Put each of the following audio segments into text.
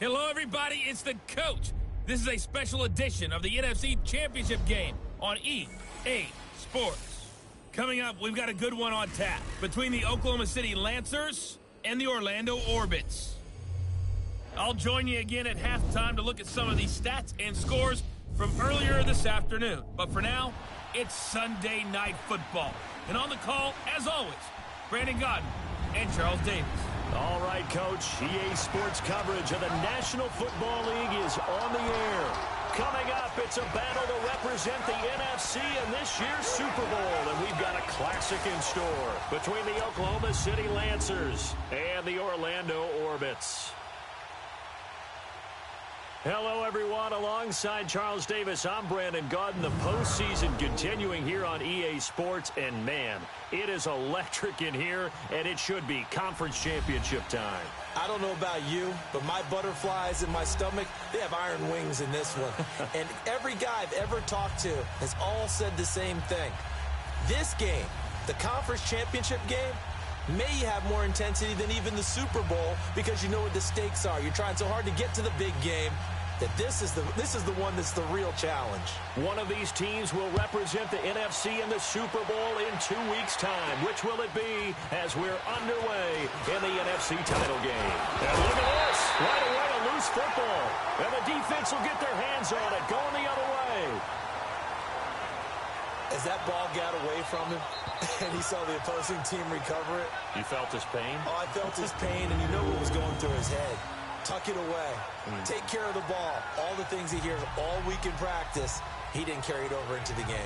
Hello, everybody. It's the coach. This is a special edition of the NFC Championship game on EA Sports. Coming up, we've got a good one on tap between the Oklahoma City Lancers and the Orlando Orbits. I'll join you again at halftime to look at some of these stats and scores from earlier this afternoon. But for now, it's Sunday Night Football. And on the call, as always, Brandon Gaudin and Charles Davis. All right, Coach. EA Sports coverage of the National Football League is on the air. Coming up, it's a battle to represent the NFC in this year's Super Bowl. And we've got a classic in store between the Oklahoma City Lancers and the Orlando Orbits. Hello, everyone. Alongside Charles Davis, I'm Brandon Gaudin. The postseason continuing here on EA Sports. And, man, it is electric in here, and it should be conference championship time. I don't know about you, but my butterflies in my stomach, they have iron wings in this one. And every guy I've ever talked to has all said the same thing. This game, the conference championship game, may have more intensity than even the Super Bowl because you know what the stakes are. You're trying so hard to get to the big game that this is the one that's the real challenge. One of these teams will represent the NFC in the Super Bowl in 2 weeks' time. Which will it be as we're underway in the NFC title game? And look at this. Right away, a loose football. And the defense will get their hands on it, going the other way. As that ball got away from him and he saw the opposing team recover it. You felt his pain? Oh, I felt his pain, and you know what was going through his head. Tuck it away. Take care of the ball. All the things he hears all week in practice, he didn't carry it over into the game.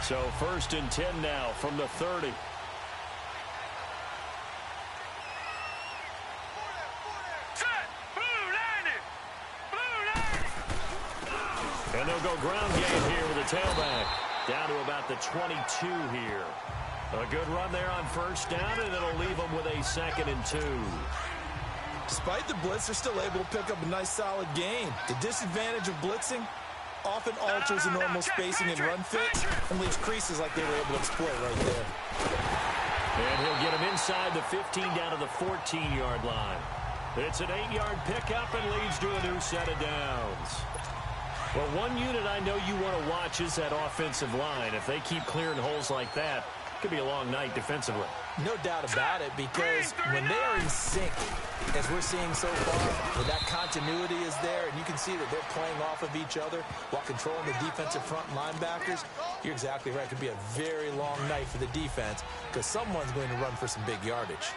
So 1st and 10 now from the 30. And they'll go ground game here with a tailback. Down to about the 22 here. A good run there on 1st down, and it'll leave them with a 2nd and 2. Despite the blitz, they're still able to pick up a nice, solid gain. The disadvantage of blitzing often alters the normal spacing and run fit and leaves creases like they were able to exploit right there. And he'll get him inside the 15 down to the 14-yard line. It's an 8-yard pickup and leads to a new set of downs. Well, one unit I know you want to watch is that offensive line. If they keep clearing holes like that, it could be a long night defensively. No doubt about it, because when they are in sync, as we're seeing so far, when that continuity is there, and you can see that they're playing off of each other while controlling the defensive front linebackers, you're exactly right. It could be a very long night for the defense because someone's going to run for some big yardage.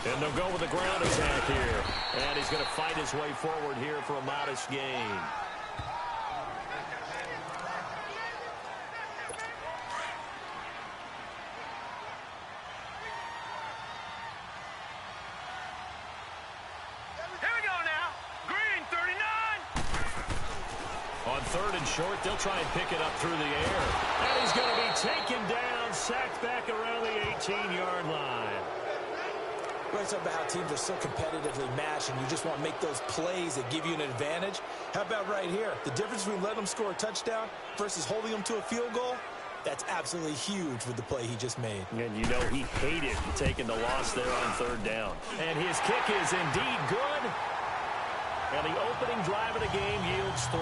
And they'll go with the ground attack here. And he's going to fight his way forward here for a modest gain. Here we go now. Green, 39. On 3rd and short, they'll try and pick it up through the air. And he's going to be taken down, sacked back around the 18-yard line. We're talking about how teams are so competitively matched and you just want to make those plays that give you an advantage. How about right here? The difference between letting them score a touchdown versus holding them to a field goal, that's absolutely huge with the play he just made. And you know he hated taking the loss there on 3rd down. And his kick is indeed good. And the opening drive of the game yields 3.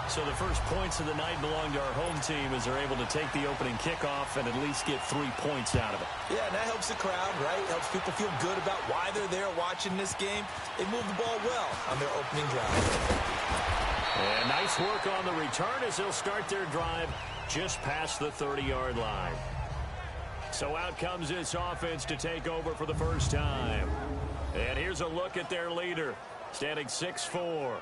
So the first points of the night belong to our home team as they're able to take the opening kickoff and at least get 3 points out of it. Yeah, and that helps the crowd, right? Helps people feel good about why they're there watching this game. They move the ball well on their opening drive. And nice work on the return as they'll start their drive just past the 30-yard line. So out comes this offense to take over for the first time. And here's a look at their leader, standing 6'4".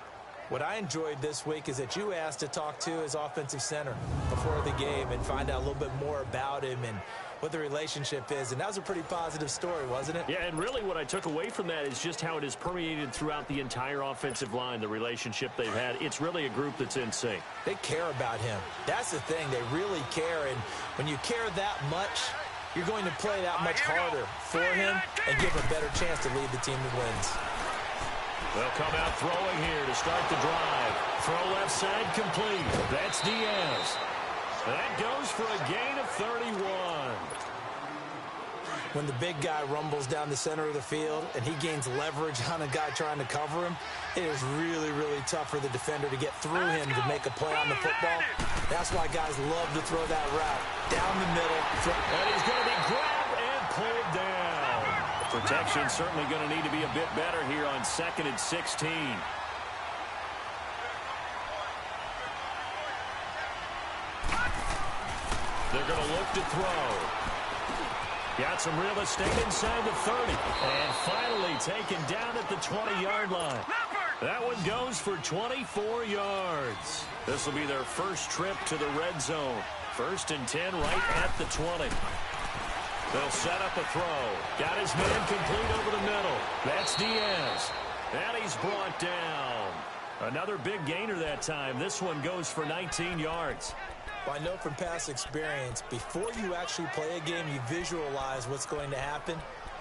What I enjoyed this week is that you asked to talk to his offensive center before the game and find out a little bit more about him and what the relationship is. And that was a pretty positive story, wasn't it? Yeah, and really what I took away from that is just how it has permeated throughout the entire offensive line, the relationship they've had. It's really a group that's in sync. They care about him. That's the thing. They really care. And when you care that much, you're going to play that much harder for him and give him a better chance to lead the team to wins. They'll come out throwing here to start the drive. Throw left side complete. That's Diaz. That goes for a gain of 31. When the big guy rumbles down the center of the field and he gains leverage on a guy trying to cover him, it is really, really tough for the defender to get through him to make a play on the football. That's why guys love to throw that route down the middle. And he's going to be grabbed and pulled down. Protection certainly going to need to be a bit better here on 2nd and 16. They're going to look to throw. Got some real estate inside the 30. And finally taken down at the 20-yard line. That one goes for 24 yards. This will be their first trip to the red zone. 1st and 10 right at the 20. They'll set up a throw. Got his man complete over the middle. That's Diaz. And he's brought down. Another big gainer that time. This one goes for 19 yards. Well, I know from past experience, before you actually play a game, you visualize what's going to happen.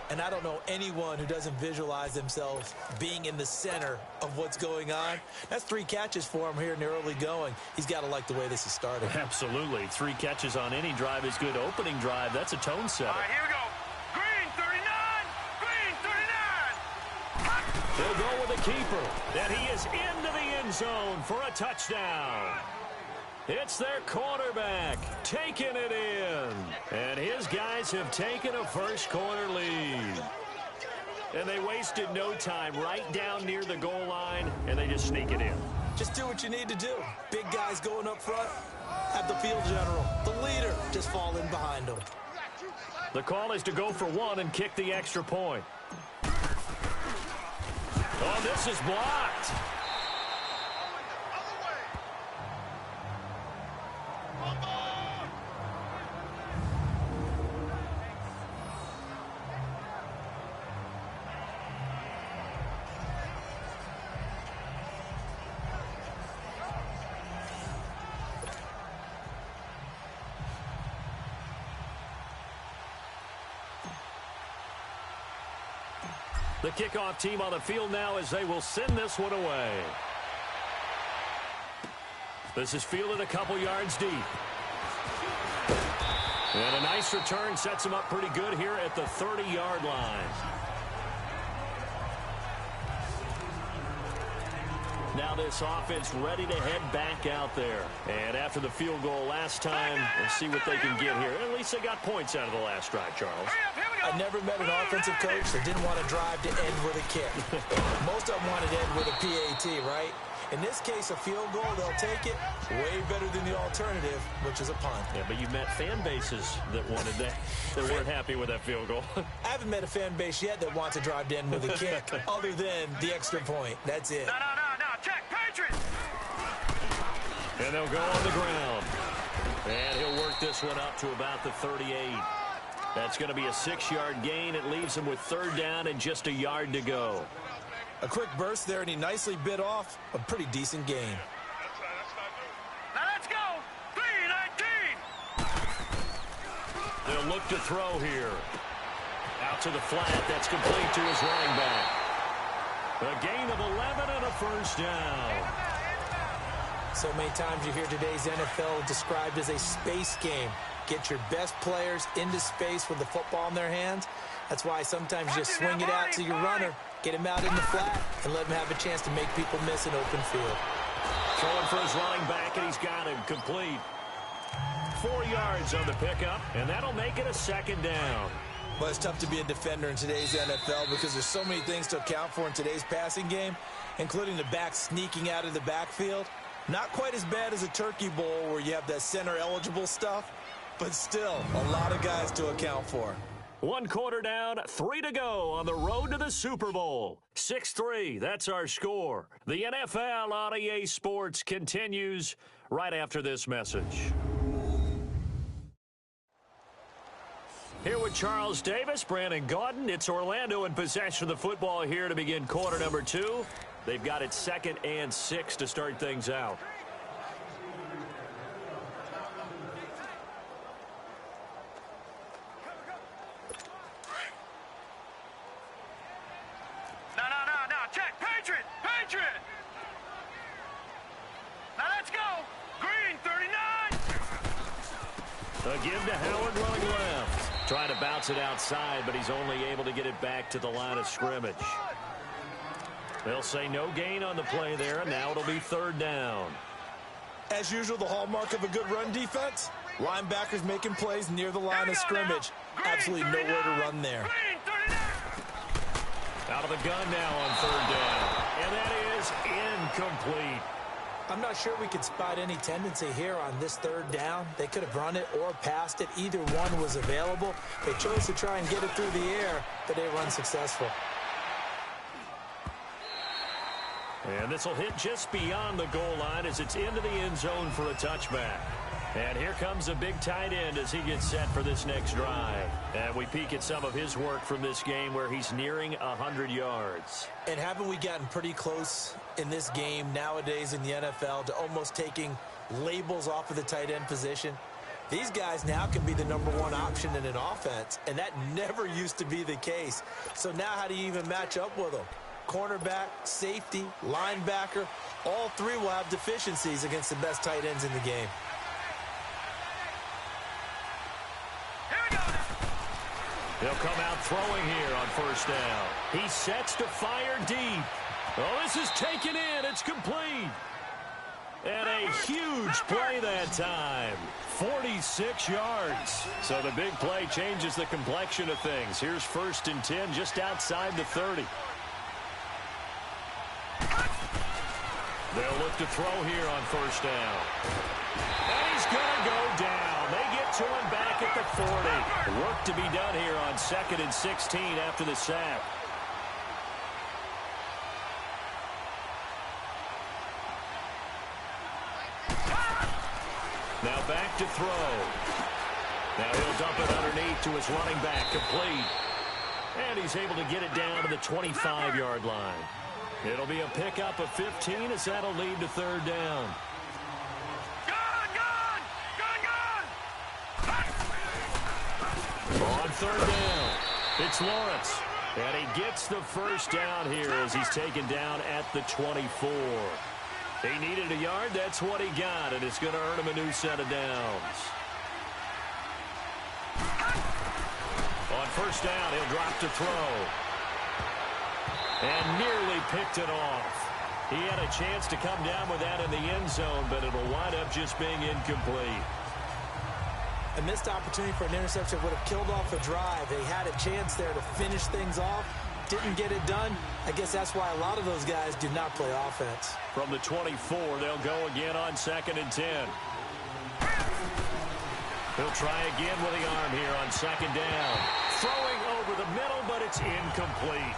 And I don't know anyone who doesn't visualize themselves being in the center of what's going on. That's 3 catches for him here in the early going. He's got to like the way this is starting. Absolutely. 3 catches on any drive is good. Opening drive, that's a tone setter. All right, here we go. Green 39. Green 39. They'll go with the keeper. And he is into the end zone for a touchdown. It's their quarterback taking it in. And his guys have taken a first-quarter lead. And they wasted no time right down near the goal line, and they just sneak it in. Just do what you need to do. Big guys going up front. Have the field general, the leader, just fall in behind them. The call is to go for 1 and kick the extra point. Oh, this is blocked. The kickoff team on the field now as they will send this one away. This is fielded a couple yards deep. And a nice return sets him up pretty good here at the 30-yard line. Now this offense ready to head back out there. And after the field goal last time, let's see what they can get here. At least they got points out of the last drive, Charles. I never met an offensive coach that didn't want to drive to end with a kick. Most of them wanted to end with a PAT, right? In this case, a field goal, they'll take it. Way better than the alternative, which is a punt. Yeah, but you met fan bases that wanted that, that weren't happy with that field goal. I haven't met a fan base yet that wants to drive to end with a kick, other than the extra point. That's it. No. Check, Patriots. And they'll go on the ground. And he'll work this one up to about the 38. That's going to be a 6-yard gain. It leaves him with 3rd down and just a yard to go. A quick burst there, and he nicely bit off a pretty decent gain. Now let's go. 3-19. They'll look to throw here. Out to the flat. That's complete to his running back. A gain of 11 and a 1st down. So many times you hear today's NFL described as a space game. Get your best players into space with the football in their hands. That's why sometimes you just swing it out to your runner, get him out in the flat, and let him have a chance to make people miss an open field. Throwing for his running back, and he's got him complete. 4 yards on the pickup, and that'll make it a 2nd down. Well, it's tough to be a defender in today's NFL because there's so many things to account for in today's passing game, including the back sneaking out of the backfield. Not quite as bad as a turkey bowl where you have that center-eligible stuff, but still a lot of guys to account for. 1 quarter down, 3 to go on the road to the Super Bowl. 6-3, that's our score. The NFL on EA Sports continues right after this message. Here with Charles Davis, Brandon Gaudin. It's Orlando in possession of the football here to begin quarter number 2. They've got it 2nd and 6 to start things out. give to Howard running left. Trying to bounce it outside, but he's only able to get it back to the line of scrimmage. They'll say no gain on the play there, and now it'll be third down. As usual, the hallmark of a good run defense, linebackers making plays near the line of scrimmage. Absolutely nowhere to run there. Out of the gun now on third down, and that is incomplete. I'm not sure we could spot any tendency here on this third down. They could have run it or passed it. Either one was available. They chose to try and get it through the air, but they were unsuccessful. And this will hit just beyond the goal line as it's into the end zone for a touchback. And here comes a big tight end as he gets set for this next drive. And we peek at some of his work from this game where he's nearing 100 yards. And haven't we gotten pretty close in this game nowadays in the NFL to almost taking labels off of the tight end position? These guys now can be the #1 option in an offense, and that never used to be the case. So now how do you even match up with them? Cornerback, safety, linebacker, all three will have deficiencies against the best tight ends in the game. He'll come out throwing here on first down. He sets to fire deep. Oh, this is taken in. It's complete. And a huge play that time. 46 yards. So the big play changes the complexion of things. Here's 1st and 10 just outside the 30. They'll look to throw here on first down. And he's going to go down. They get to him back at the 40. Work to be done here on 2nd and 16 after the sack. Now back to throw. Now he'll dump it underneath to his running back, complete. And he's able to get it down to the 25-yard line. It'll be a pickup of 15 as that'll lead to third down. On third down, it's Lawrence. And he gets the first down here as he's taken down at the 24. He needed a yard. That's what he got, and it's going to earn him a new set of downs. On first down, he'll drop to throw. And nearly picked it off. He had a chance to come down with that in the end zone, but it'll wind up just being incomplete. A missed opportunity for an interception would have killed off a drive. They had a chance there to finish things off. Didn't get it done. I guess that's why a lot of those guys do not play offense. From the 24, they'll go again on 2nd and 10. He'll try again with the arm here on 2nd down. Throwing over the middle, but it's incomplete.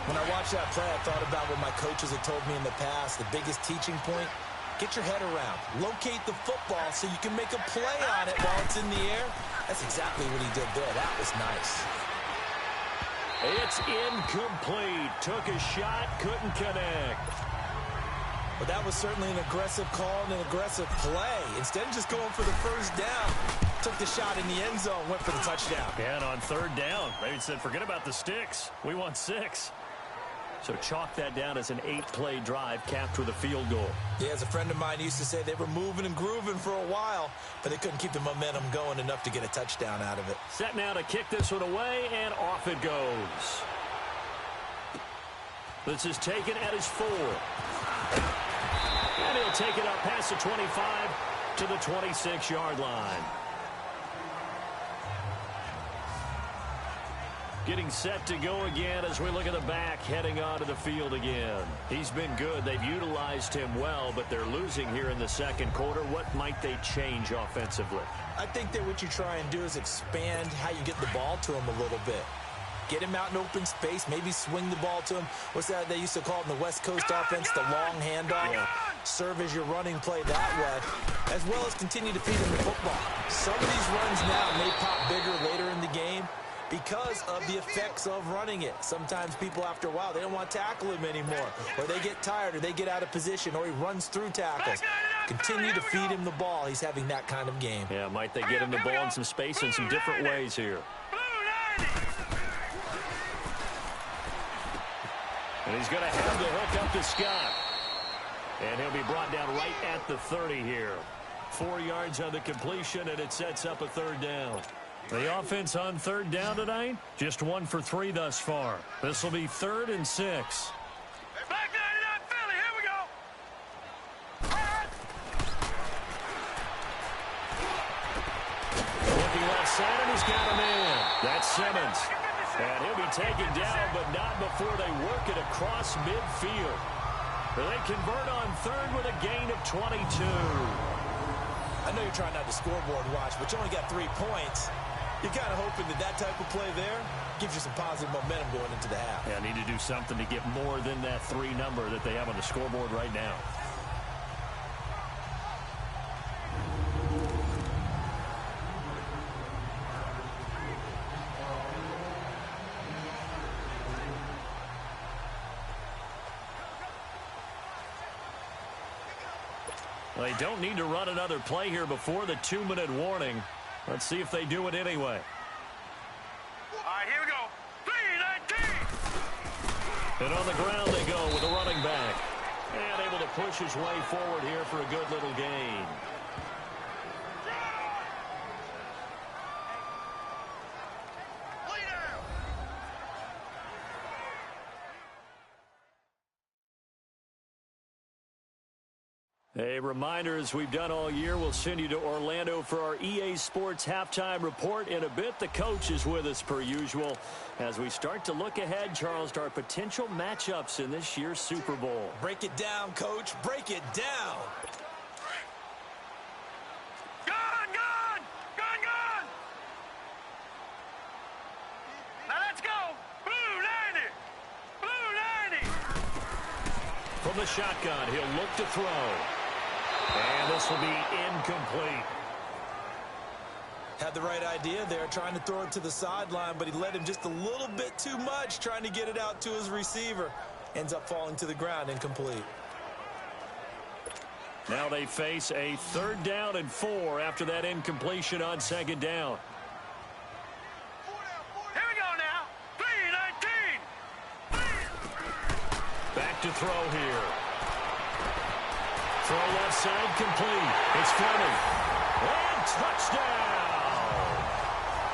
When I watched that play, I thought about what my coaches had told me in the past. The biggest teaching point, get your head around. Locate the football so you can make a play on it while it's in the air. That's exactly what he did there. That was nice. It's incomplete. Took a shot, couldn't connect. But that was certainly an aggressive call and an aggressive play. Instead of just going for the first down, took the shot in the end zone, went for the touchdown. And on third down, they said, forget about the sticks. We want 6. So chalk that down as an 8-play drive capped with a field goal. Yeah, as a friend of mine used to say, they were moving and grooving for a while, but they couldn't keep the momentum going enough to get a touchdown out of it. Set now to kick this one away, and off it goes. This is taken at his 4. And he'll take it up past the 25 to the 26-yard line. Getting set to go again as we look at the back heading onto the field again. He's been good. They've utilized him well, but they're losing here in the second quarter. What might they change offensively? I think that what you try and do is expand how you get the ball to him a little bit. Get him out in open space, maybe swing the ball to him. What's that they used to call it in the West Coast offense, the long handoff? Yeah. Serve as your running play that way, as well as continue to feed him the football. Some of these runs now may pop bigger later in the game because of the effects of running it. Sometimes people, after a while, they don't want to tackle him anymore, or they get tired, or they get out of position, or he runs through tackles. Continue to feed him the ball. He's having that kind of game. Yeah, might they get him the ball in some space in some different ways here. And he's going to have the hook up to Scott. And he'll be brought down right at the 30 here. 4 yards on the completion, and it sets up a third down. The offense on third down tonight, just 1 for 3 thus far. This will be 3rd and 6. Back 99 Philly, here we go. Looking left side, and he's got him in. That's Simmons. And he'll be taken down, but not before they work it across midfield. They convert on 3rd with a gain of 22. I know you're trying not to scoreboard watch, but you only got 3 points. You're kind of hoping that type of play there gives you some positive momentum going into the half. Yeah, need to do something to get more than that 3 number that they have on the scoreboard right now. They don't need to run another play here before the 2-minute warning. Let's see if they do it anyway. All right, here we go. 3-19. And on the ground they go with a running back. And able to push his way forward here for a good little gain. A reminder, as we've done all year, we'll send you to Orlando for our EA Sports Halftime Report. In a bit, the coach is with us per usual as we start to look ahead, Charles, to our potential matchups in this year's Super Bowl. Break it down, Coach. Break it down. Gun, gun, gun, gun. Now let's go. Blue 90. Blue 90. From the shotgun, he'll look to throw. And this will be incomplete. Had the right idea there, trying to throw it to the sideline, but he led him just a little bit too much, trying to get it out to his receiver. Ends up falling to the ground, incomplete. Now they face a 3rd down and 4 after that incompletion on 2nd down. Here we go now. 3-19. Back to throw here. Throw left side complete. It's Fleming. And touchdown!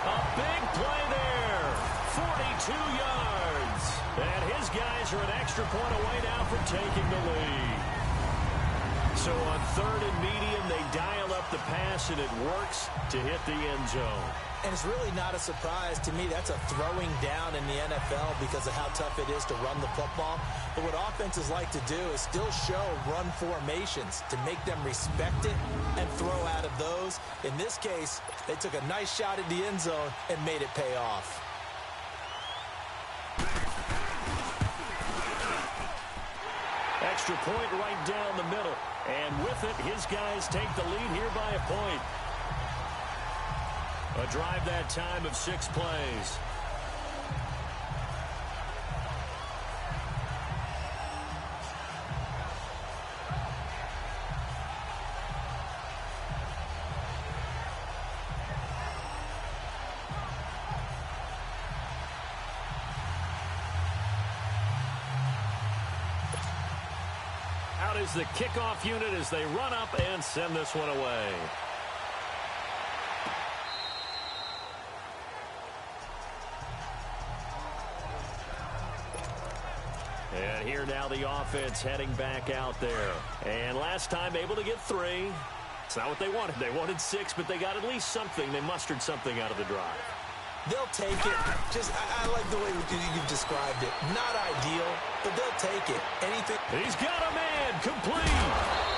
A big play there. 42 yards. And his guys are an extra point away now from taking the lead. So on 3rd and medium, they dial up the pass, and it works to hit the end zone. And it's really not a surprise to me. That's a throwing down in the NFL because of how tough it is to run the football. But what offenses like to do is still show run formations to make them respect it and throw out of those. In this case, they took a nice shot at the end zone and made it pay off. Extra point right down the middle. And with it, his guys take the lead here by a point. A drive that time of 6 plays. Out is the kickoff unit as they run up and send this one away. And here now the offense heading back out there. And last time able to get 3. It's not what they wanted. They wanted 6, but they got at least something. They mustered something out of the drive. They'll take it. I like the way you've described it. Not ideal, but they'll take it. Anything. He's got a man complete.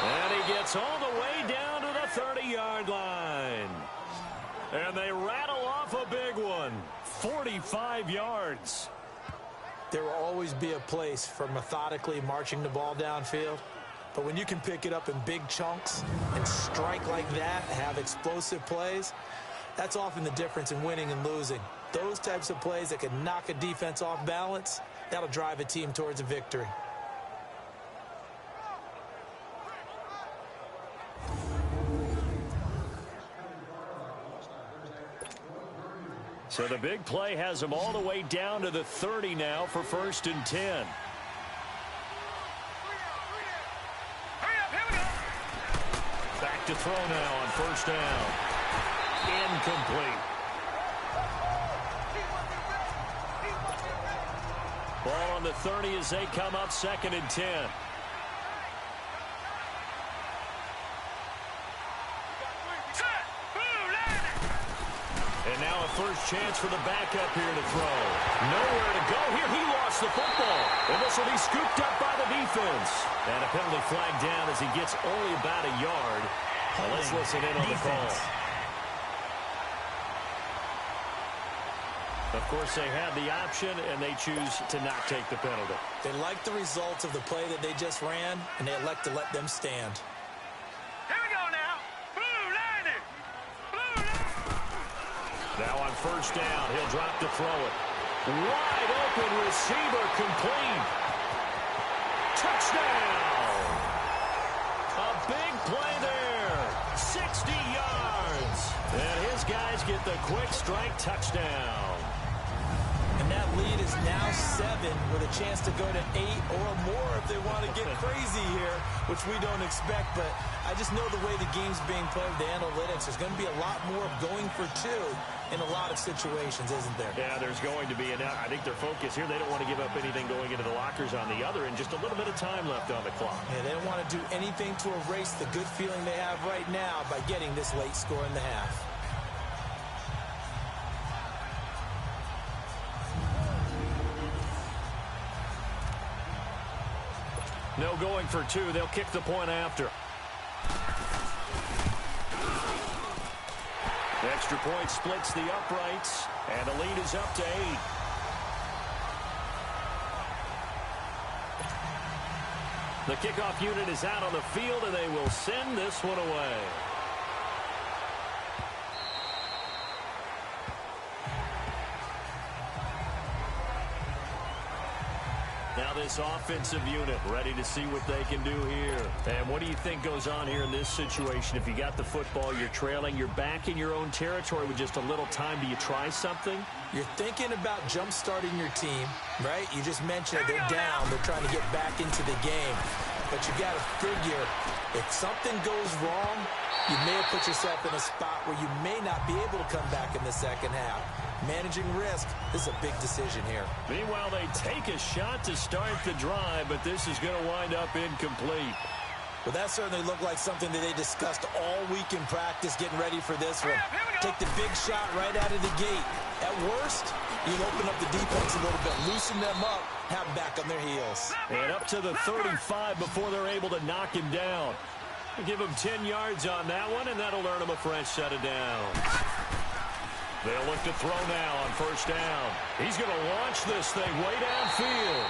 And he gets all the way down to the 30-yard line. And they rattle off a big one. 45 yards. There will always be a place for methodically marching the ball downfield. But when you can pick it up in big chunks and strike like that, have explosive plays, that's often the difference in winning and losing. Those types of plays that can knock a defense off balance, that'll drive a team towards a victory. So the big play has them all the way down to the 30 now for 1st and 10. Hurry up, here we go. Back to throw now on first down. Incomplete. Ball on the 30 as they come up 2nd and 10. And now a first chance for the backup here to throw. Nowhere to go here. He lost the football. And this will be scooped up by the defense. And a penalty flag down as he gets only about a yard. Now let's listen in on the call. Of course, they have the option, and they choose to not take the penalty. They like the results of the play that they just ran, and they elect to let them stand. Here we go now. Blue Liner. Blue Liner. Now on first down, he'll drop to throw it. Wide open receiver complete. Touchdown. A big play there. 60 yards. And his guys get the quick strike touchdown. And that lead is now 7 with a chance to go to 8 or more if they want to get crazy here, which we don't expect. But I just know the way the game's being played with the analytics, there's going to be a lot more of going for 2 in a lot of situations, isn't there? Yeah, there's going to be. And I think their focus here, they don't want to give up anything going into the lockers on the other, and just a little bit of time left on the clock. Yeah, they don't want to do anything to erase the good feeling they have right now by getting this late score in the half. No going for 2. They'll kick the point after. The extra point splits the uprights, and the lead is up to 8. The kickoff unit is out on the field, and they will send this one away. Now this offensive unit ready to see what they can do here. And what do you think goes on here in this situation? If you got the football, you're trailing, you're back in your own territory with just a little time. Do you try something? You're thinking about jump-starting your team, right? You just mentioned it. They're down. They're trying to get back into the game. But you got to figure if something goes wrong, you may have put yourself in a spot where you may not be able to come back in the second half. Managing risk, this is a big decision here. Meanwhile, they take a shot to start the drive, but this is going to wind up incomplete. Well, that certainly looked like something that they discussed all week in practice, getting ready for this one. Take the big shot right out of the gate. At worst, you'll open up the defense a little bit, loosen them up, have them back on their heels. And up to the 35 before they're able to knock him down. Give him 10 yards on that one, and that'll earn him a fresh set of downs. They'll look to throw now on first down. He's going to launch this thing way downfield.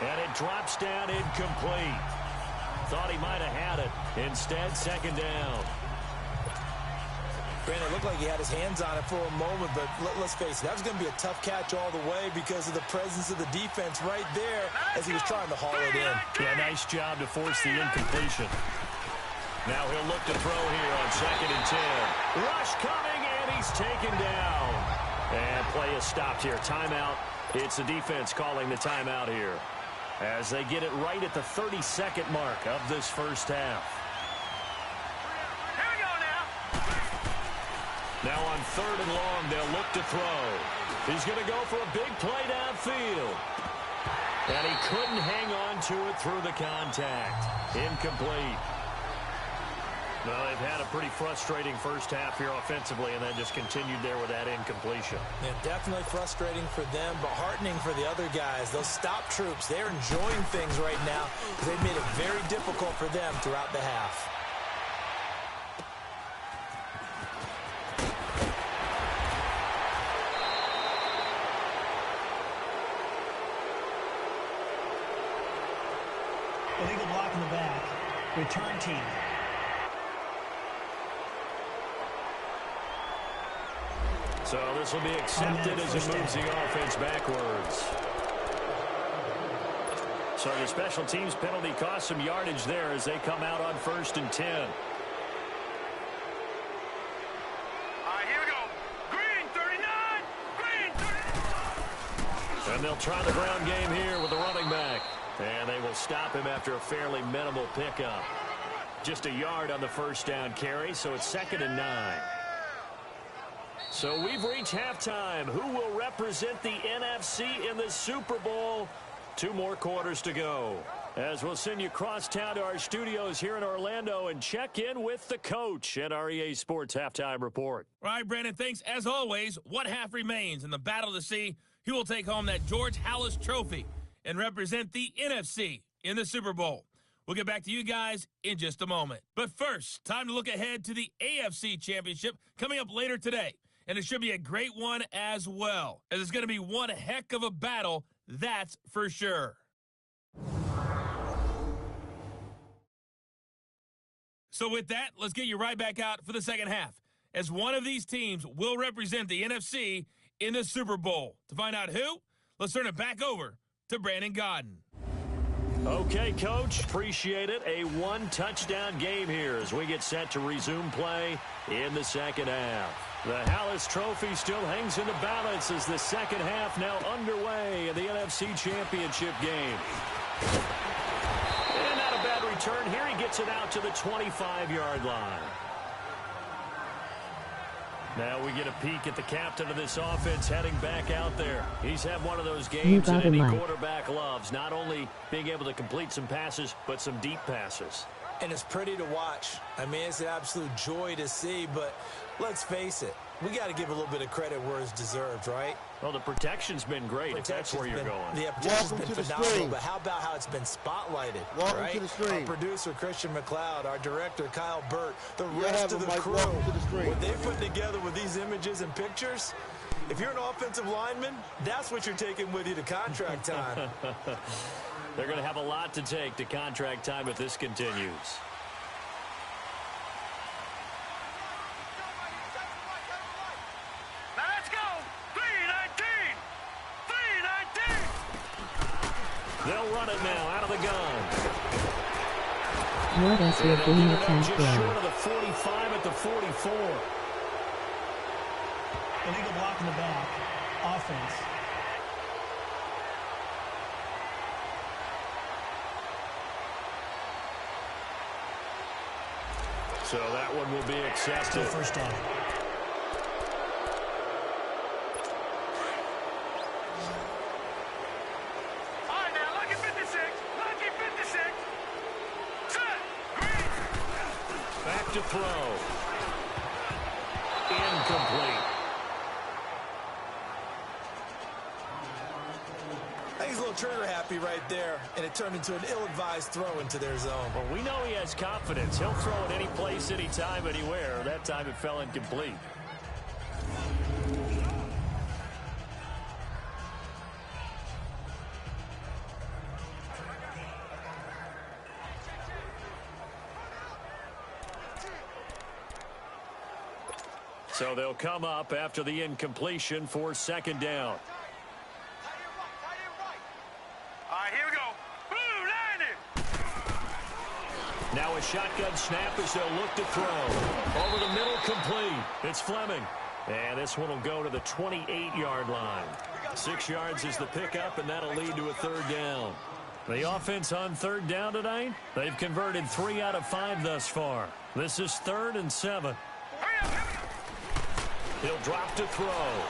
And it drops down incomplete. Thought he might have had it. Instead, second down. Brandon, it looked like he had his hands on it for a moment, but let's face it, that was going to be a tough catch all the way because of the presence of the defense right there as he was trying to haul it in. Yeah, nice job to force the incompletion. Now he'll look to throw here on 2nd and 10. Rush coming, and he's taken down. And play is stopped here. Timeout. It's the defense calling the timeout here as they get it right at the 32nd mark of this first half. Here we go now. Now on 3rd and long, they'll look to throw. He's going to go for a big play downfield. And he couldn't hang on to it through the contact. Incomplete. Well, they've had a pretty frustrating first half here offensively, and then just continued there with that incompletion. Yeah, definitely frustrating for them, but heartening for the other guys. Those stop troops, they're enjoying things right now because they've made it very difficult for them throughout the half. Illegal block in the back. Return team. So this will be accepted as it moves the offense backwards. So the special teams penalty cost some yardage there as they come out on 1st and 10. All right, here we go. Green 39. Green 39. And they'll try the ground game here with the running back. And they will stop him after a fairly minimal pickup. Just a yard on the first down carry, so it's 2nd and 9. So we've reached halftime. Who will represent the NFC in the Super Bowl? 2 more quarters to go. As we'll send you across town to our studios here in Orlando and check in with the coach at our EA Sports Halftime Report. All right, Brandon, thanks. As always, what half remains in the battle to see who will take home that George Halas Trophy and represent the NFC in the Super Bowl. We'll get back to you guys in just a moment. But first, time to look ahead to the AFC Championship coming up later today. And it should be a great one as well, as it's going to be one heck of a battle, that's for sure. So with that, let's get you right back out for the second half, as one of these teams will represent the NFC in the Super Bowl. To find out who, let's turn it back over to Brandon Gaudin. Okay, Coach, appreciate it. A 1-touchdown game here as we get set to resume play in the second half. The Halas Trophy still hangs in the balance as the second half now underway in the NFC Championship game. And not a bad return here. He gets it out to the 25-yard line. Now we get a peek at the captain of this offense heading back out there. He's had one of those games that any quarterback loves, not only being able to complete some passes, but some deep passes. And it's pretty to watch. I mean, it's an absolute joy to see, but let's face it, we got to give a little bit of credit where it's deserved, right? Well, the protection's been great, if that's where you're going. Yeah, protection's been phenomenal, but how about how it's been spotlighted, right? Our producer, Christian McLeod, our director, Kyle Burt, the rest of the crew, what they put together with these images and pictures, if you're an offensive lineman, that's what you're taking with you to contract time. They're going to have a lot to take to contract time if this continues. Now let's go. 3-19. 3-19. They'll run it now out of the gun. What else will bring the Just short of the 45 at the 44. Illegal block in the back. Offense. So that one will be accepted. Still first down. All right, now, lucky 56. Lucky 56. Set. Green. Back to throw. Incomplete. He's a little trigger happy right there, and it turned into an ill-advised throw into their zone. Well, we know he has confidence. He'll throw it any place, anytime, anywhere. That time it fell incomplete. So they'll come up after the incompletion for second down. All right, here we go. Blue 90. Now a shotgun snap as they'll look to throw. Over the middle, complete. It's Fleming. And this one will go to the 28-yard line. 6 yards is the pickup, and that'll lead to a third down. The offense on third down tonight, they've converted 3 out of 5 thus far. This is 3rd and 7. He'll drop to throw.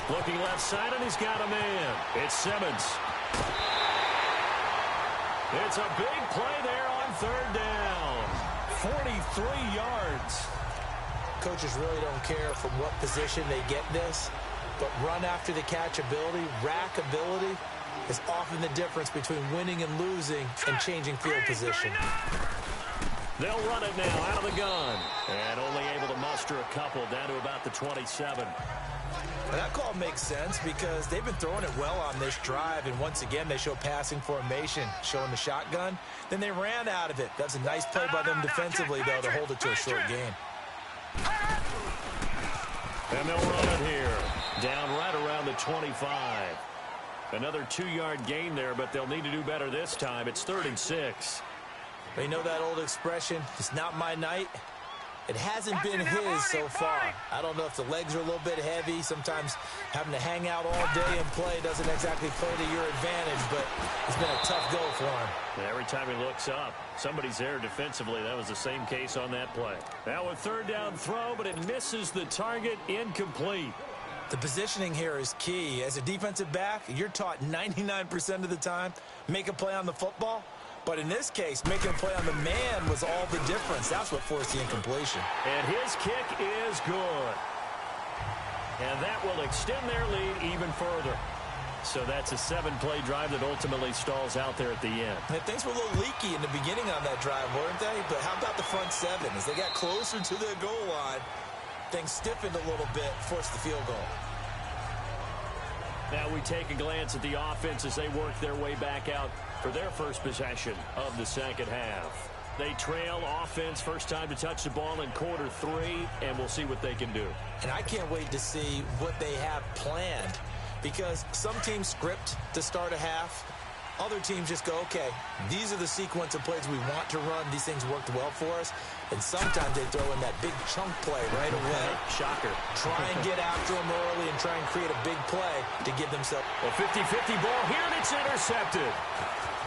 Looking left side, and he's got a man. It's Simmons. It's a big play there on third down. 43 yards. Coaches really don't care from what position they get this, but run after the catch ability, rack ability, is often the difference between winning and losing and changing field position. They'll run it now out of the gun. And only able to muster a couple down to about the 27. And that call makes sense because they've been throwing it well on this drive, and once again they show passing formation, showing the shotgun. Then they ran out of it. That's a nice play by them defensively, though, to hold it to a short gain. And they'll run it here. Down right around the 25. Another 2-yard gain there, but they'll need to do better this time. It's 3rd and 6. They know that old expression, it's not my night. It hasn't been his so far. I don't know if the legs are a little bit heavy. Sometimes having to hang out all day and play doesn't exactly play to your advantage, but he's been a tough go for him. Every time he looks up, somebody's there defensively. That was the same case on that play. Now a third down throw, but it misses the target, incomplete. The positioning here is key. As a defensive back, you're taught 99% of the time, make a play on the football. But in this case, making a play on the man was all the difference. That's what forced the incompletion. And his kick is good. And that will extend their lead even further. So that's a 7-play drive that ultimately stalls out there at the end. And things were a little leaky in the beginning on that drive, weren't they? But how about the front seven? As they got closer to the goal line, things stiffened a little bit, forced the field goal. Now we take a glance at the offense as they work their way back out for their first possession of the second half. They trail offense, first time to touch the ball in quarter 3, and we'll see what they can do. And I can't wait to see what they have planned, because some teams script to start a half. Other teams just go, okay, these are the sequence of plays we want to run. These things worked well for us. And sometimes they throw in that big chunk play right away. Shocker. Try and get after them early and try and create a big play to give themselves. A 50-50 ball here, and it's intercepted.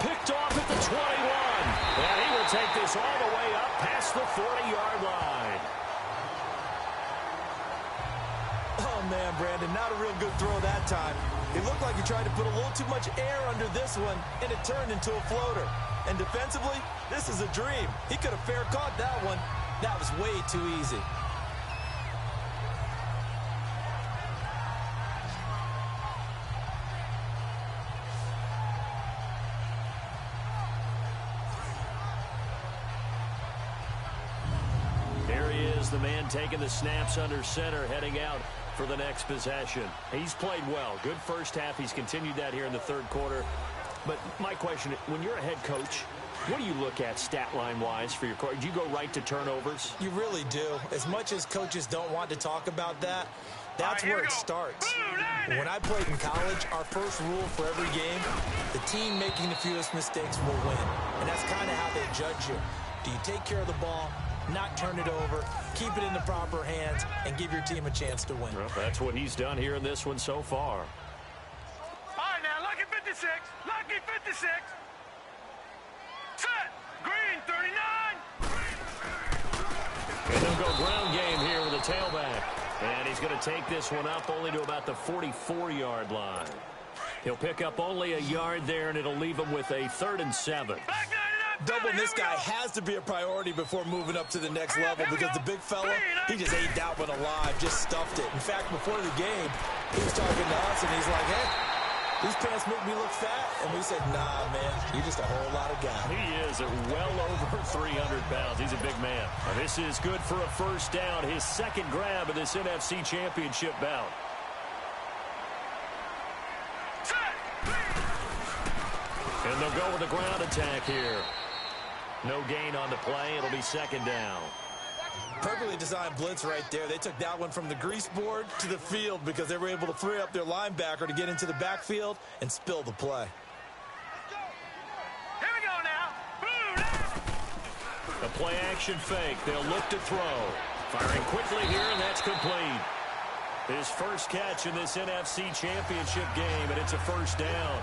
Picked off at the 21. And he will take this all the way up past the 40-yard line. Oh, man, Brandon, not a real good throw that time. It looked like he tried to put a little too much air under this one, and it turned into a floater. And defensively, this is a dream. He could have fair caught that one. That was way too easy. There he is, the man taking the snaps under center, heading out for the next possession. He's played well. Good first half. He's continued that here in the third quarter. But my question, when you're a head coach, what do you look at stat line-wise for your coach? Do you go right to turnovers? You really do. As much as coaches don't want to talk about that, that's where it starts. When I played in college, our first rule for every game, the team making the fewest mistakes will win. And that's kind of how they judge you. Do you take care of the ball, not turn it over, keep it in the proper hands, and give your team a chance to win? Well, that's what he's done here in this one so far. All right, now, Lucky 56. Lucky 56. Set. Green 39. And they'll go ground game here with a tailback. And he's going to take this one up only to about the 44-yard line. He'll pick up only a yard there, and it'll leave him with a 3rd and 7. Doubling this guy has to be a priority before moving up to the next level, because the big fella, he just ate that one alive, just stuffed it. In fact, before the game, he was talking to us, and he's like, hey, these pants make me look fat. And we said, nah, man, you're just a whole lot of guy. He is well over 300 pounds. He's a big man. Now, this is good for a first down, his second grab of this NFC Championship bout. And they'll go with a ground attack here. No gain on the play. It'll be second down. Perfectly designed blitz right there. They took that one from the grease board to the field because they were able to free up their linebacker to get into the backfield and spill the play. Here we go now. A play action fake. They'll look to throw. Firing quickly here, and that's complete. His first catch in this NFC Championship game, and it's a first down.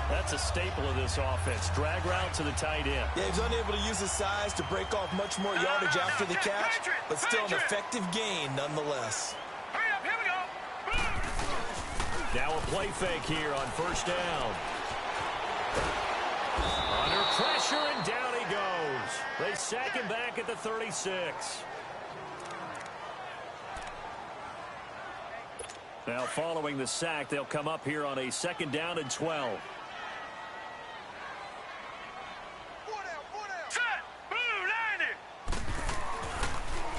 That's a staple of this offense. Drag route to the tight end. Yeah, he was unable to use his size to break off much more yardage after the catch, but still an effective gain nonetheless. Hurry up, here we go. Now a play fake here on first down. Under pressure, and down he goes. They sack him back at the 36. Now following the sack, they'll come up here on a 2nd down and 12.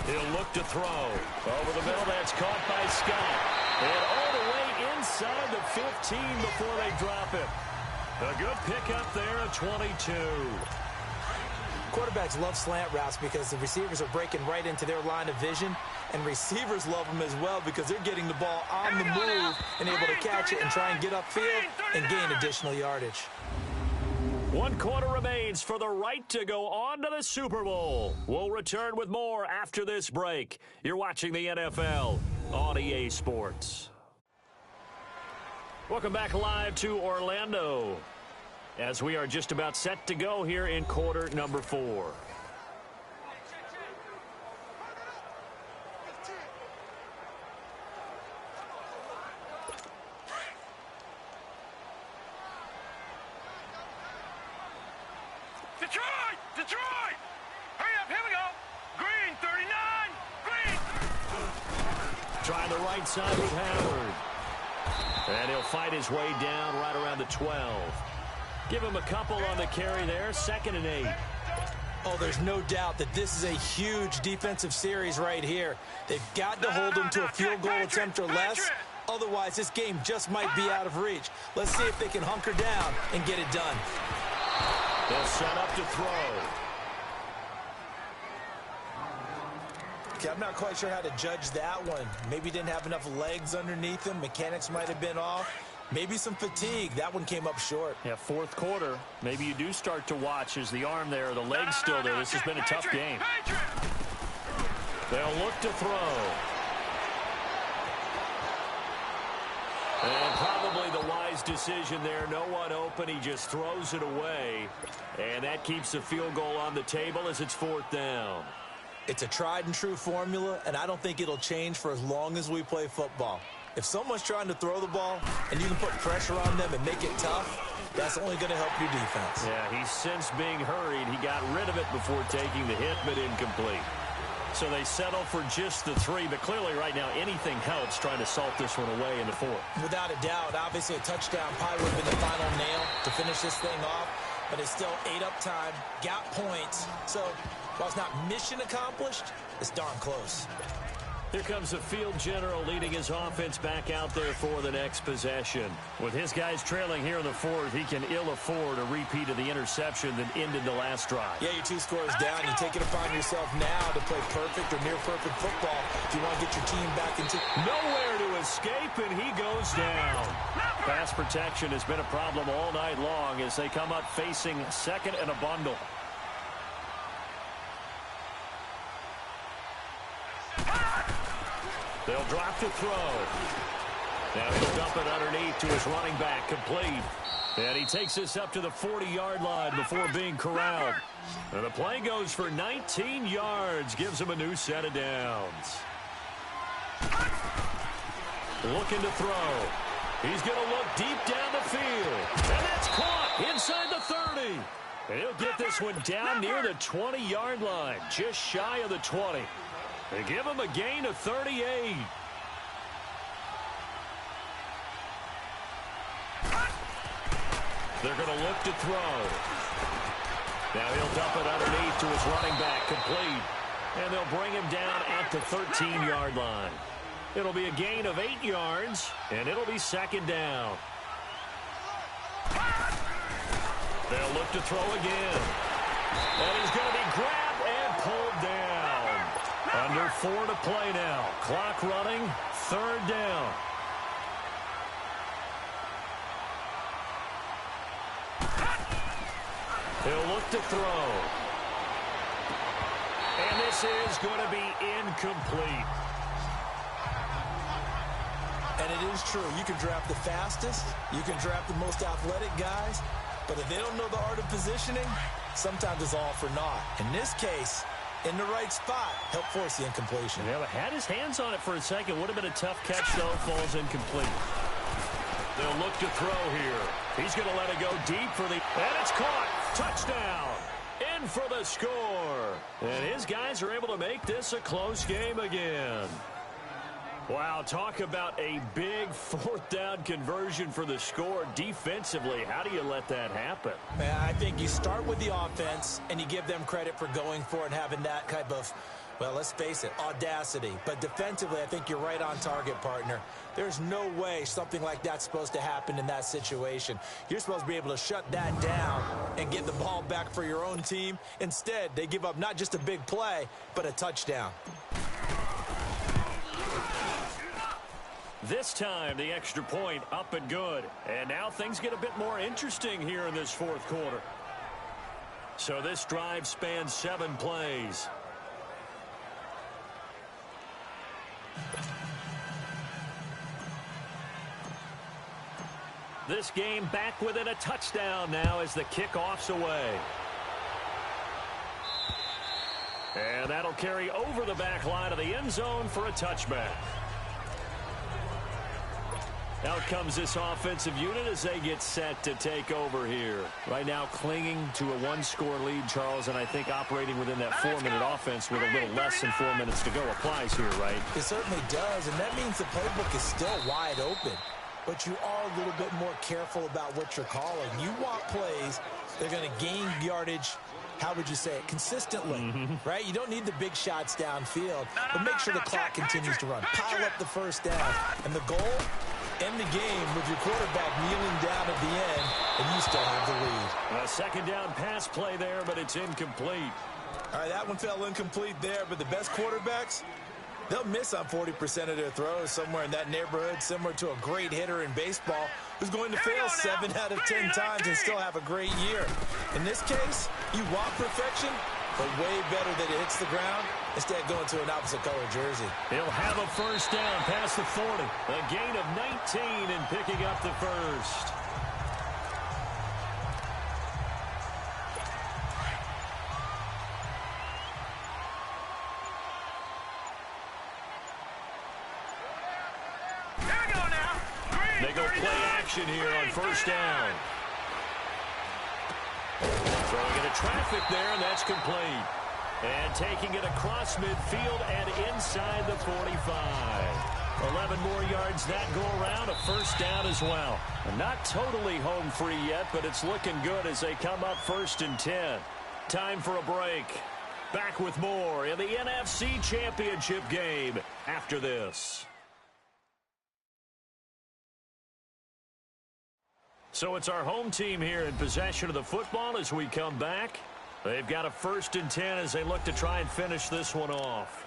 He'll look to throw. Over the middle, that's caught by Scott. And all the way inside the 15 before they drop him. A good pickup there at 22. Quarterbacks love slant routes because the receivers are breaking right into their line of vision, and receivers love them as well because they're getting the ball on the move and able to catch it and try and get upfield and gain additional yardage. 1 quarter remains for the right to go on to the Super Bowl. We'll return with more after this break. You're watching the NFL on EA Sports. Welcome back live to Orlando. as we are just about set to go here in quarter number 4. Detroit! Detroit! Hurry up, here we go! Green, 39! Green! Trying the right side with Howard. And he'll fight his way down right around the 12. Give him a couple on the carry there. 2nd and 8. Oh, there's no doubt that this is a huge defensive series right here. They've got to hold them to a field goal attempt or less. Otherwise, this game just might be out of reach. Let's see if they can hunker down and get it done. They'll set up to throw. Okay, I'm not quite sure how to judge that one. Maybe didn't have enough legs underneath him. Mechanics might have been off. Maybe some fatigue. That one came up short. Yeah, 4th quarter. Maybe you do start to watch as the arm there, the leg's still there. This has been a tough game. They'll look to throw. And probably the wise decision there. No one open. He just throws it away. And that keeps the field goal on the table as it's 4th down. It's a tried and true formula, and I don't think it'll change for as long as we play football. If someone's trying to throw the ball and you can put pressure on them and make it tough, that's only going to help your defense. Yeah, he's since being hurried. He got rid of it before taking the hit, but incomplete. So they settle for just the 3, but clearly right now anything helps trying to salt this one away in the 4th. Without a doubt, obviously a touchdown probably would have been the final nail to finish this thing off, but it's still 8 up time, got points. So while it's not mission accomplished, it's darn close. Here comes the field general leading his offense back out there for the next possession. With his guys trailing here in the 4th, he can ill afford a repeat of the interception that ended the last drive. Yeah, your 2 scores down. You take it upon yourself now to play perfect or near perfect football if you want to get your team back into... Nowhere to escape, and he goes down. Pass protection has been a problem all night long as they come up facing 2nd and a bundle. They'll drop to throw. Now he'll dump it underneath to his running back, complete. And he takes this up to the 40-yard line before being corralled. And the play goes for 19 yards, gives him a new set of downs. Looking to throw. He's going to look deep down the field. And that's caught inside the 30. And he'll get this one down near the 20-yard line, just shy of the 20. They give him a gain of 38. They're going to look to throw. Now he'll dump it underneath to his running back, complete. And they'll bring him down at the 13-yard line. It'll be a gain of 8 yards, and it'll be 2nd down. They'll look to throw again. And he's going to be grabbed and pulled down. Under 4 to play now. Clock running, 3rd down. He'll look to throw. And this is going to be incomplete. And it is true. You can draft the fastest. You can draft the most athletic guys. But if they don't know the art of positioning, sometimes it's all for naught. In this case, in the right spot, help force the incompletion. Yeah, but had his hands on it for a second. Would have been a tough catch, though. Falls incomplete. They'll look to throw here. He's going to let it go deep for the... And it's caught. Touchdown. In for the score. And his guys are able to make this a close game again. Wow, talk about a big 4th down conversion for the score defensively. How do you let that happen? I think you start with the offense, and you give them credit for going for it and having that type of, well, let's face it, audacity. But defensively, I think you're right on target, partner. There's no way something like that's supposed to happen in that situation. You're supposed to be able to shut that down and get the ball back for your own team. Instead, they give up not just a big play, but a touchdown. This time, the extra point up and good. And now things get a bit more interesting here in this 4th quarter. So this drive spans 7 plays. This game back within a touchdown now as the kickoff's away. And that'll carry over the back line of the end zone for a touchback. Out comes this offensive unit as they get set to take over here. Right now clinging to a one-score lead, Charles, and I think operating within that 4-minute offense with a little less than 4 minutes to go applies here, right? It certainly does, and that means the playbook is still wide open. But you are a little bit more careful about what you're calling. You want plays that are going to gain yardage, how would you say it, consistently, right? You don't need the big shots downfield, but make sure the clock continues to run. Pile up the first down, and the goal, end the game with your quarterback kneeling down at the end, and you still have the lead. A second down pass play there, but it's incomplete. All right, that one fell incomplete there, but the best quarterbacks, they'll miss on 40% of their throws, somewhere in that neighborhood, similar to a great hitter in baseball who's going to fail 7 out of 10 times and still have a great year. In this case, you want perfection, but way better that it hits the ground instead of going to an opposite color jersey. He'll have a first down past the 40. A gain of 19 and picking up the first. They go play action here on first down. Throwing into traffic there, and that's complete. And taking it across midfield and inside the 45. 11 more yards that go around, a first down as well. And not totally home free yet, but it's looking good as they come up 1st and 10. Time for a break. Back with more in the NFC Championship game after this. So it's our home team here in possession of the football as we come back. They've got a 1st and 10 as they look to try and finish this one off.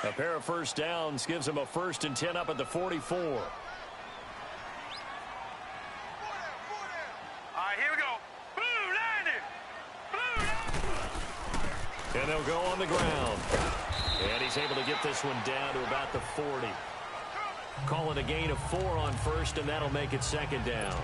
A pair of first downs gives them a 1st and 10 up at the 44. All right, here we go. Blue, landing. And they'll go on the ground. And he's able to get this one down to about the 40. Call it a gain of 4 on first, and that'll make it 2nd down.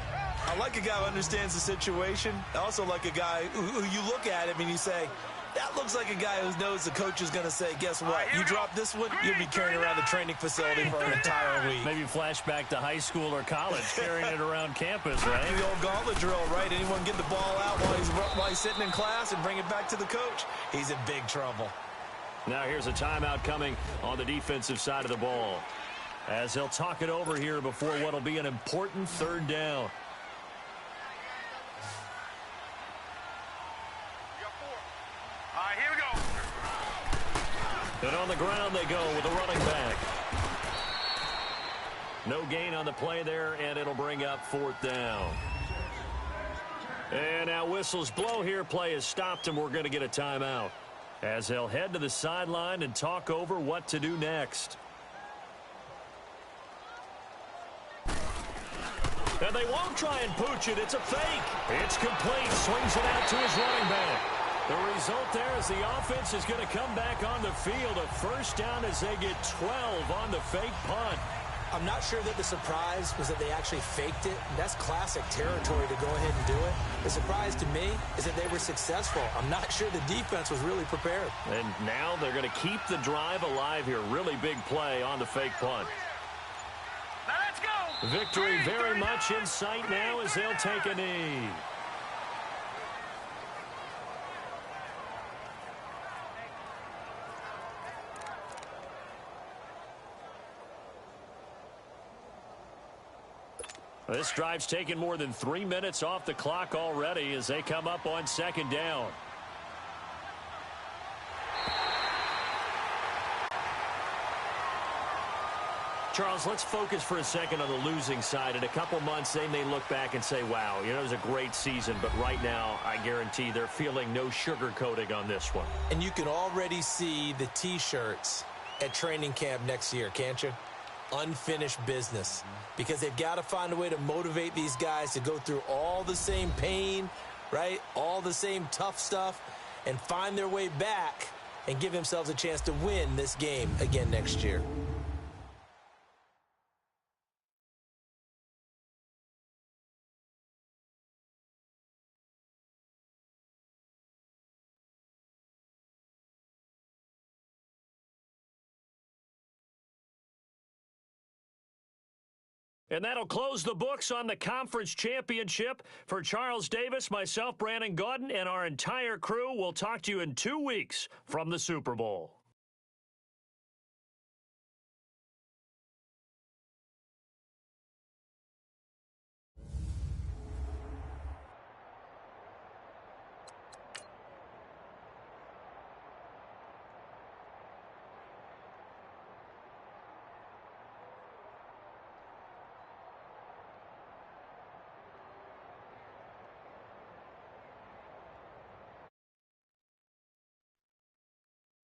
I like a guy who understands the situation. I also like a guy who you look at him and you say, that looks like a guy who knows the coach is going to say, guess what? You drop this one, you'll be carrying around the training facility for an entire week. Maybe flashback to high school or college, carrying it around campus, right? The old gauntlet drill, right? Anyone get the ball out while he's sitting in class and bring it back to the coach? He's in big trouble. Now here's a timeout coming on the defensive side of the ball, as they'll talk it over here before what'll be an important 3rd down. All right, here we go. And on the ground they go with a running back. No gain on the play there, and it'll bring up 4th down. And now whistles blow here. Play is stopped, and we're going to get a timeout as they'll head to the sideline and talk over what to do next. And they won't try and pooch it. It's a fake. It's complete. Swings it out to his running back. The result there is the offense is going to come back on the field. A first down as they get 12 on the fake punt. I'm not sure that the surprise was that they actually faked it. That's classic territory to go ahead and do it. The surprise to me is that they were successful. I'm not sure the defense was really prepared. And now they're going to keep the drive alive here. Really big play on the fake punt. Now let's go. Victory very much in sight now as they'll take a knee. This drive's taken more than 3 minutes off the clock already as they come up on 2nd down. Charles, let's focus for a second on the losing side. In a couple months, they may look back and say, wow, you know, it was a great season. But right now, I guarantee they're feeling no sugarcoating on this one. And you can already see the T-shirts at training camp next year, can't you? Unfinished business. Because they've got to find a way to motivate these guys to go through all the same pain, right? All the same tough stuff, and find their way back and give themselves a chance to win this game again next year. And that'll close the books on the conference championship. For Charles Davis, myself, Brandon Gaudin, and our entire crew, we'll talk to you in 2 weeks from the Super Bowl.